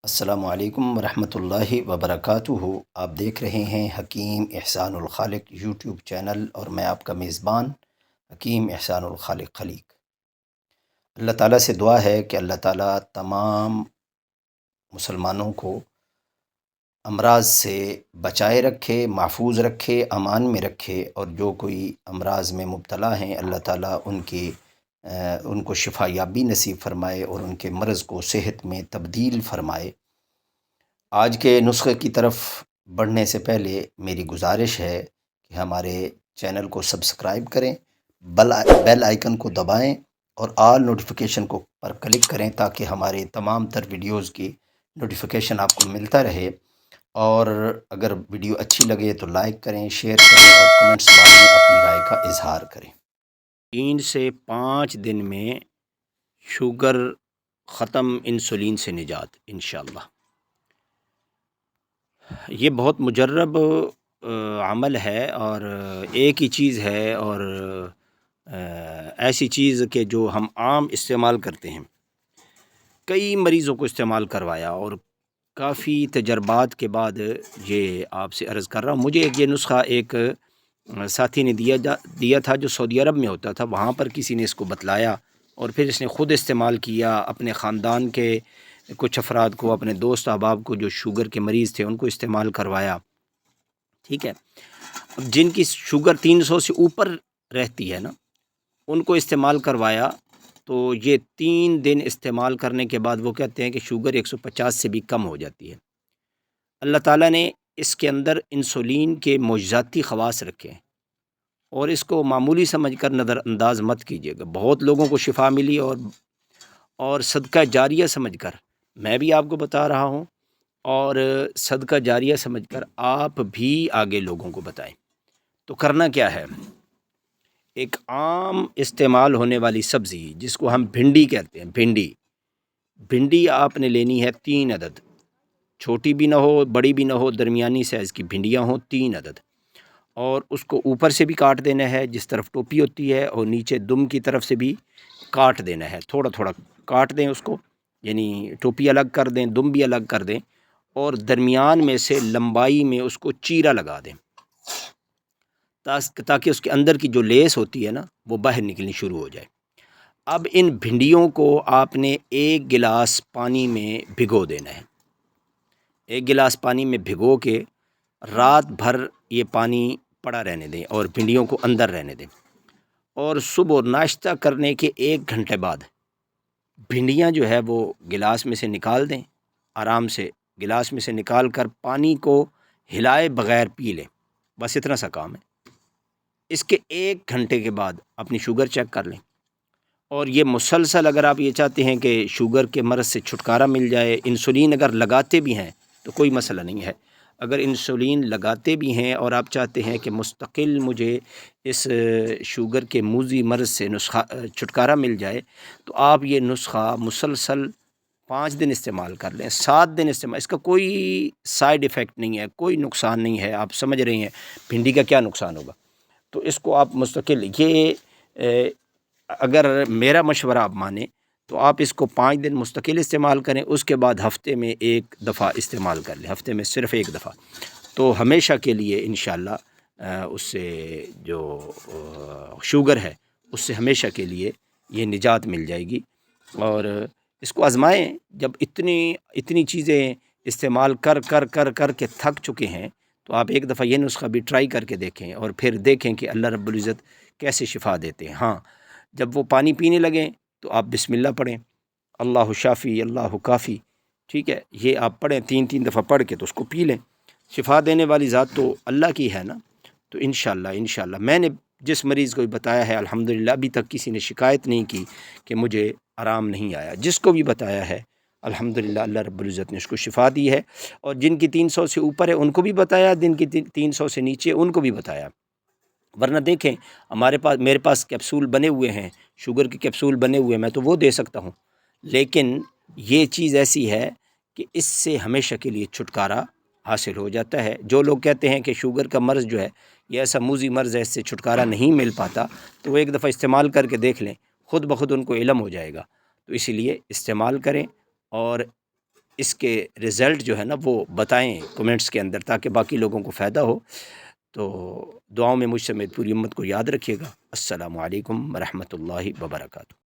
السلام علیکم ورحمۃ اللہ وبرکاتہ۔ آپ دیکھ رہے ہیں حکیم احسان الخالق یوٹیوب چینل، اور میں آپ کا میزبان حکیم احسان الخالق خلیق۔ اللہ تعالیٰ سے دعا ہے کہ اللہ تعالیٰ تمام مسلمانوں کو امراض سے بچائے رکھے، محفوظ رکھے، امان میں رکھے، اور جو کوئی امراض میں مبتلا ہیں اللہ تعالیٰ ان کو شفا یابی نصیب فرمائے اور ان کے مرض کو صحت میں تبدیل فرمائے۔ آج کے نسخے کی طرف بڑھنے سے پہلے میری گزارش ہے کہ ہمارے چینل کو سبسکرائب کریں، بیل آئیکن کو دبائیں اور آل نوٹیفیکیشن کو پر کلک کریں تاکہ ہمارے تمام تر ویڈیوز کی نوٹیفیکیشن آپ کو ملتا رہے۔ اور اگر ویڈیو اچھی لگے تو لائک کریں، شیئر کریں اور کمنٹس باکس میں اپنی رائے کا اظہار کریں۔ 3 سے 5 دن میں شوگر ختم، انسولین سے نجات انشاءاللہ۔ یہ بہت مجرب عمل ہے، اور ایک ہی چیز ہے، اور ایسی چیز کہ جو ہم عام استعمال کرتے ہیں۔ کئی مریضوں کو استعمال کروایا اور کافی تجربات کے بعد یہ آپ سے عرض کر رہا ہوں۔ مجھے یہ نسخہ ایک ساتھی نے دیا تھا جو سعودی عرب میں ہوتا تھا، وہاں پر کسی نے اس کو بتلایا اور پھر اس نے خود استعمال کیا، اپنے خاندان کے کچھ افراد کو، اپنے دوست احباب کو جو شوگر کے مریض تھے ان کو استعمال کروایا۔ ٹھیک ہے، اب جن کی شوگر 300 سے اوپر رہتی ہے نا، ان کو استعمال کروایا تو یہ 3 دن استعمال کرنے کے بعد وہ کہتے ہیں کہ شوگر 150 سے بھی کم ہو جاتی ہے۔ اللہ تعالیٰ نے اس کے اندر انسولین کے معجزاتی خواص رکھے ہیں، اور اس کو معمولی سمجھ کر نظر انداز مت کیجیے گا۔ بہت لوگوں کو شفا ملی، اور صدقہ جاریہ سمجھ کر میں بھی آپ کو بتا رہا ہوں، اور صدقہ جاریہ سمجھ کر آپ بھی آگے لوگوں کو بتائیں۔ تو کرنا کیا ہے؟ ایک عام استعمال ہونے والی سبزی جس کو ہم بھنڈی کہتے ہیں، بھنڈی آپ نے لینی ہے 3 عدد، چھوٹی بھی نہ ہو بڑی بھی نہ ہو، درمیانی سائز کی بھنڈیاں ہوں 3 عدد، اور اس کو اوپر سے بھی کاٹ دینا ہے جس طرف ٹوپی ہوتی ہے، اور نیچے دم کی طرف سے بھی کاٹ دینا ہے، تھوڑا تھوڑا کاٹ دیں اس کو، یعنی ٹوپی الگ کر دیں، دم بھی الگ کر دیں، اور درمیان میں سے لمبائی میں اس کو چیرا لگا دیں تاکہ اس کے اندر کی جو لیس ہوتی ہے نا وہ باہر نکلنی شروع ہو جائے۔ اب ان بھنڈیوں کو آپ نے 1 گلاس پانی میں بھگو دینا ہے۔ 1 گلاس پانی میں بھگو کے رات بھر یہ پانی پڑا رہنے دیں اور بھنڈیوں کو اندر رہنے دیں، اور صبح ناشتہ کرنے کے 1 گھنٹے بعد بھنڈیاں جو ہے وہ گلاس میں سے نکال دیں، آرام سے گلاس میں سے نکال کر پانی کو ہلائے بغیر پی لیں، بس اتنا سا کام ہے۔ اس کے 1 گھنٹے کے بعد اپنی شوگر چیک کر لیں، اور یہ مسلسل اگر آپ یہ چاہتے ہیں کہ شوگر کے مرض سے چھٹکارا مل جائے، انسولین اگر لگاتے بھی ہیں تو کوئی مسئلہ نہیں ہے۔ اگر انسولین لگاتے بھی ہیں اور آپ چاہتے ہیں کہ مستقل مجھے اس شوگر کے موذی مرض سے چھٹکارا مل جائے، تو آپ یہ نسخہ مسلسل 5 دن استعمال کر لیں، 7 دن استعمال، اس کا کوئی سائیڈ ایفیکٹ نہیں ہے، کوئی نقصان نہیں ہے۔ آپ سمجھ رہے ہیں بھنڈی کا کیا نقصان ہوگا؟ تو اس کو آپ مستقل، یہ اگر میرا مشورہ آپ مانیں تو آپ اس کو 5 دن مستقل استعمال کریں، اس کے بعد ہفتے میں 1 دفعہ استعمال کر لیں، ہفتے میں صرف 1 دفعہ، تو ہمیشہ کے لیے انشاءاللہ اس سے جو شوگر ہے اس سے ہمیشہ کے لیے یہ نجات مل جائے گی۔ اور اس کو آزمائیں، جب اتنی چیزیں استعمال کر کے تھک چکے ہیں تو آپ 1 دفعہ یہ نسخہ بھی ٹرائی کر کے دیکھیں، اور پھر دیکھیں کہ اللہ رب العزت کیسے شفا دیتے ہیں۔ ہاں، جب وہ پانی پینے لگیں تو آپ بسم اللہ پڑھیں، اللہ شافی اللہ کافی، ٹھیک ہے، یہ آپ پڑھیں 3 دفعہ پڑھ کے تو اس کو پی لیں۔ شفا دینے والی ذات تو اللہ کی ہے نا، تو انشاءاللہ میں نے جس مریض کو بھی بتایا ہے الحمدللہ ابھی تک کسی نے شکایت نہیں کی کہ مجھے آرام نہیں آیا۔ جس کو بھی بتایا ہے الحمدللہ اللہ رب العزت نے اس کو شفا دی ہے، اور جن کی 300 سے اوپر ہے ان کو بھی بتایا، جن کی 300 سے نیچے ان کو بھی بتایا۔ ورنہ دیکھیں میرے پاس کیپسول بنے ہوئے ہیں، شوگر کے کیپسول بنے ہوئے ہیں، میں تو وہ دے سکتا ہوں، لیکن یہ چیز ایسی ہے کہ اس سے ہمیشہ کے لیے چھٹکارا حاصل ہو جاتا ہے۔ جو لوگ کہتے ہیں کہ شوگر کا مرض جو ہے یہ ایسا موذی مرض ہے، اس سے چھٹکارا نہیں مل پاتا، تو وہ 1 دفعہ استعمال کر کے دیکھ لیں، خود بخود ان کو علم ہو جائے گا۔ تو اسی لیے استعمال کریں، اور اس کے رزلٹ جو ہے نا وہ بتائیں کومنٹس کے اندر، تاکہ باقی لوگوں کو فائدہ ہو۔ تو دعاؤں میں مجھ سمیت پوری امت کو یاد رکھیے گا۔ السلام علیکم ورحمۃ اللہ وبرکاتہ۔